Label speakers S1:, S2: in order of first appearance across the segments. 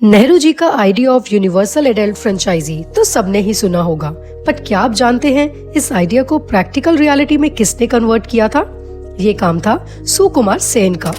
S1: नेहरू जी का idea of universal adult franchise तो सबने ही सुना होगा, पर क्या आप जानते हैं इस आइडिया को प्रैक्टिकल रियलिटी में किसने कन्वर्ट किया था? ये काम था सुकुमार सेन का।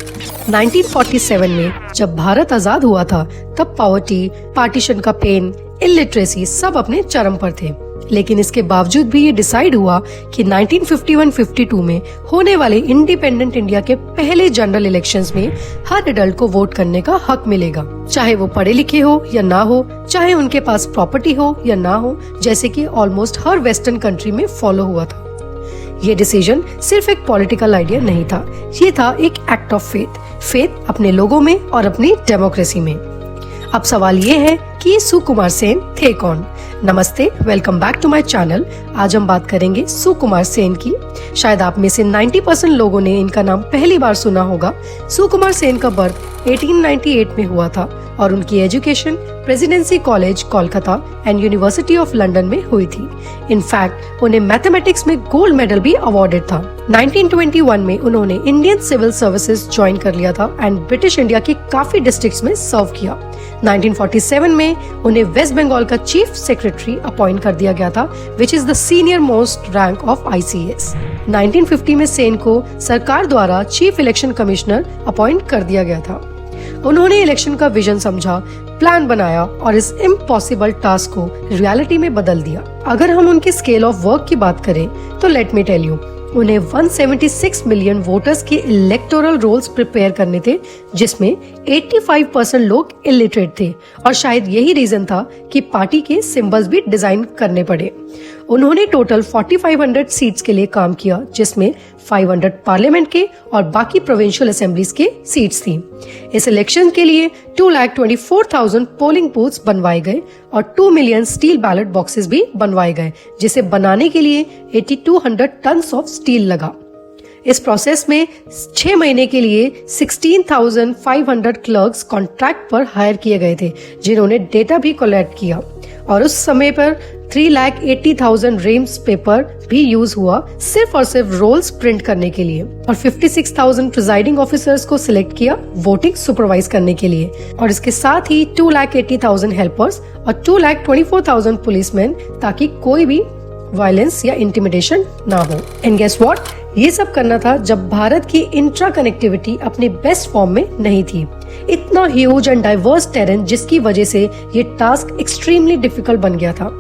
S1: 1947 में जब भारत आजाद हुआ था तब पॉवर्टी, पार्टीशन का पेन, इलिटरेसी सब अपने चरम पर थे। लेकिन इसके बावजूद भी ये डिसाइड हुआ कि 1951-52 में होने वाले इंडिपेंडेंट इंडिया के पहले जनरल इलेक्शंस में हर एडल्ट को वोट करने का हक मिलेगा, चाहे वो पढ़े लिखे हो या ना हो, चाहे उनके पास प्रॉपर्टी हो या ना हो, जैसे कि ऑलमोस्ट हर वेस्टर्न कंट्री में फॉलो हुआ था। ये डिसीजन सिर्फ एक पॉलिटिकल आइडिया नहीं था, ये था एक एक्ट ऑफ फेथ अपने लोगों में और अपनी डेमोक्रेसी में। अब सवाल ये है कि सुकुमार सेन थे कौन? नमस्ते, welcome back to my channel. आज हम बात करेंगे सुकुमार सेन की। शायद आप में से 90% लोगों ने इनका नाम पहली बार सुना होगा। सुकुमार सेन का बर्थ 1898 में हुआ था और उनकी education presidency college Kolkata and university of London में हुई थी। इनफैक्ट उन्हें मैथमेटिक्स में गोल्ड मेडल भी अवॉर्डेड था। 1921 में उन्होंने इंडियन सिविल सर्विसेज ज्वाइन कर लिया था एंड ब्रिटिश इंडिया के काफी डिस्ट्रिक्ट्स में सर्व किया। 1947 में उन्हें वेस्ट बंगाल का चीफ सेक्रेटरी अपॉइंट कर दिया गया था, which is the senior most rank of ICS। 1950 में सेन को सरकार द्वारा चीफ इलेक्शन कमिश्नर अपॉइंट कर दिया गया था। उन्होंने इलेक्शन का विजन समझा, प्लान बनाया और इस इम्पॉसिबल टास्क को रियलिटी में बदल दिया। अगर हम उनके स्केल ऑफ वर्क की बात करें तो लेट मी टेल यू, उन्हें 176 मिलियन वोटर्स के इलेक्टोरल रोल्स प्रिपेयर करने थे, जिसमें 85% लोग इलिटरेट थे और शायद यही रीजन था कि पार्टी के सिंबल्स भी डिजाइन करने पड़े। उन्होंने टोटल 4500 सीट्स के लिए काम किया, जिसमें 500 पार्लियामेंट के और बाकी प्रोविंशियल असेंबलीज के सीट्स थी। इस इलेक्शन के लिए 2,24,000 पोलिंग बूथ्स बनवाए गए और 2 मिलियन स्टील बैलेट बॉक्सेस भी बनवाए गए, जिसे बनाने के लिए 8200 टन ऑफ स्टील लगा। इस प्रोसेस में 6 महीने के लिए 16,500 क्लर्क्स कॉन्ट्रैक्ट पर हायर किए गए थे, जिन्होंने डेटा भी कलेक्ट किया और उस समय पर 3,80,000 रेम्स पेपर भी यूज हुआ सिर्फ और सिर्फ रोल्स प्रिंट करने के लिए, और 56,000 प्रिजाइडिंग ऑफिसर्स को सिलेक्ट किया वोटिंग सुपरवाइज करने के लिए, और इसके साथ ही 2,80,000 हेल्पर्स और 2,24,000 पुलिसमैन, ताकि कोई भी वायलेंस या इंटिमिडेशन ना हो। एंड गेस व्हाट, ये सब करना था जब भारत की इंट्रा कनेक्टिविटी अपने बेस्ट फॉर्म में नहीं थी। इतना ह्यूज एंड डाइवर्स टेरेन, जिसकी वजह से ये टास्क एक्सट्रीमली डिफिकल्ट बन गया था।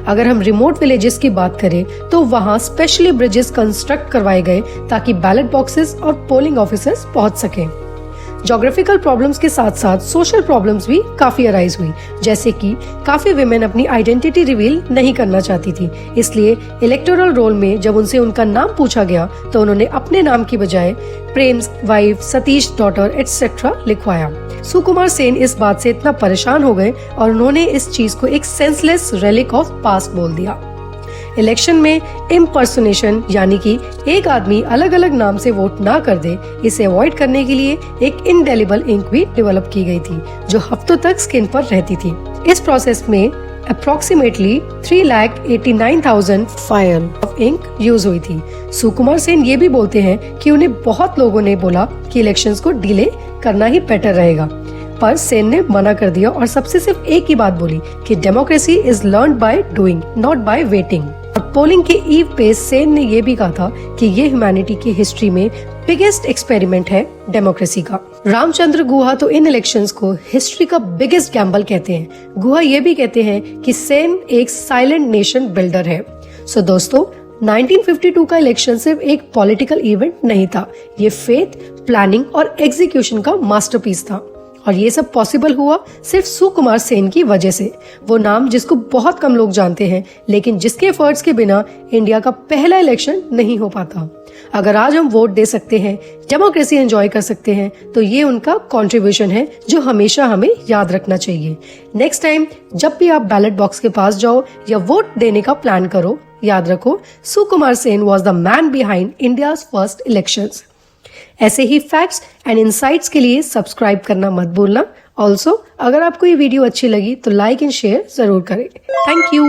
S1: अगर हम रिमोट विलेजेस की बात करें तो वहाँ स्पेशली ब्रिजेस कंस्ट्रक्ट करवाए गए ताकि बैलेट बॉक्सेस और पोलिंग ऑफिसर्स पहुंच सकें। ज्योग्राफिकल प्रॉब्लम्स के साथ साथ सोशल प्रॉब्लम्स भी काफी अराइज हुई, जैसे कि काफी विमेन अपनी आइडेंटिटी रिवील नहीं करना चाहती थी। इसलिए इलेक्टोरल रोल में जब उनसे उनका नाम पूछा गया तो उन्होंने अपने नाम की बजाय Prem's wife, Satish daughter etcetera लिखवाया। सुकुमार सेन इस बात से इतना परेशान हो गए और उन्होंने इस चीज को एक सेंसलेस रेलिक ऑफ पास्ट बोल दिया। इलेक्शन में इम्पर्सोनेशन, यानी कि एक आदमी अलग अलग नाम से वोट ना कर दे, इसे अवॉइड करने के लिए एक इंडेलिबल इंक भी डेवलप की गई थी, जो हफ्तों तक स्किन पर रहती थी। इस प्रोसेस में approximately 3,89,000 phial of ink use हुई थी। सुकुमार सेन ये भी बोलते हैं कि उन्हें बहुत लोगों ने बोला कि इलेक्शंस को डिले करना ही बेटर रहेगा, पर सेन ने मना कर दिया और सबसे सिर्फ एक ही बात बोली कि democracy is learned by doing, not by waiting. और पोलिंग के ईव पे सेन ने ये भी कहा था कि ये ह्यूमैनिटी की हिस्ट्री में बिगेस्ट एक्सपेरिमेंट है डेमोक्रेसी का। रामचंद्र गुहा तो इन इलेक्शंस को हिस्ट्री का बिगेस्ट गैम्बल कहते हैं। गुहा ये भी कहते हैं कि सेन एक साइलेंट नेशन बिल्डर है। सो दोस्तों, 1952 का इलेक्शन सिर्फ एक पॉलिटिकल इवेंट नहीं था, ये फेथ, प्लानिंग और एग्जीक्यूशन का मास्टरपीस था। और ये सब पॉसिबल हुआ सिर्फ सुकुमार सेन की वजह से। वो नाम जिसको बहुत कम लोग जानते हैं, लेकिन जिसके एफर्ट्स के बिना इंडिया का पहला इलेक्शन नहीं हो पाता। अगर आज हम वोट दे सकते हैं, डेमोक्रेसी एंजॉय कर सकते हैं, तो ये उनका कंट्रीब्यूशन है जो हमेशा हमें याद रखना चाहिए। नेक्स्ट टाइम जब भी आप बैलेट बॉक्स के पास जाओ या वोट देने का प्लान करो, याद रखो Sukumar Sen was the man behind India's first elections. ऐसे ही फैक्ट्स एंड इनसाइट्स के लिए सब्सक्राइब करना मत भूलना। ऑल्सो अगर आपको ये वीडियो अच्छी लगी तो लाइक एंड शेयर जरूर करें। Thank you.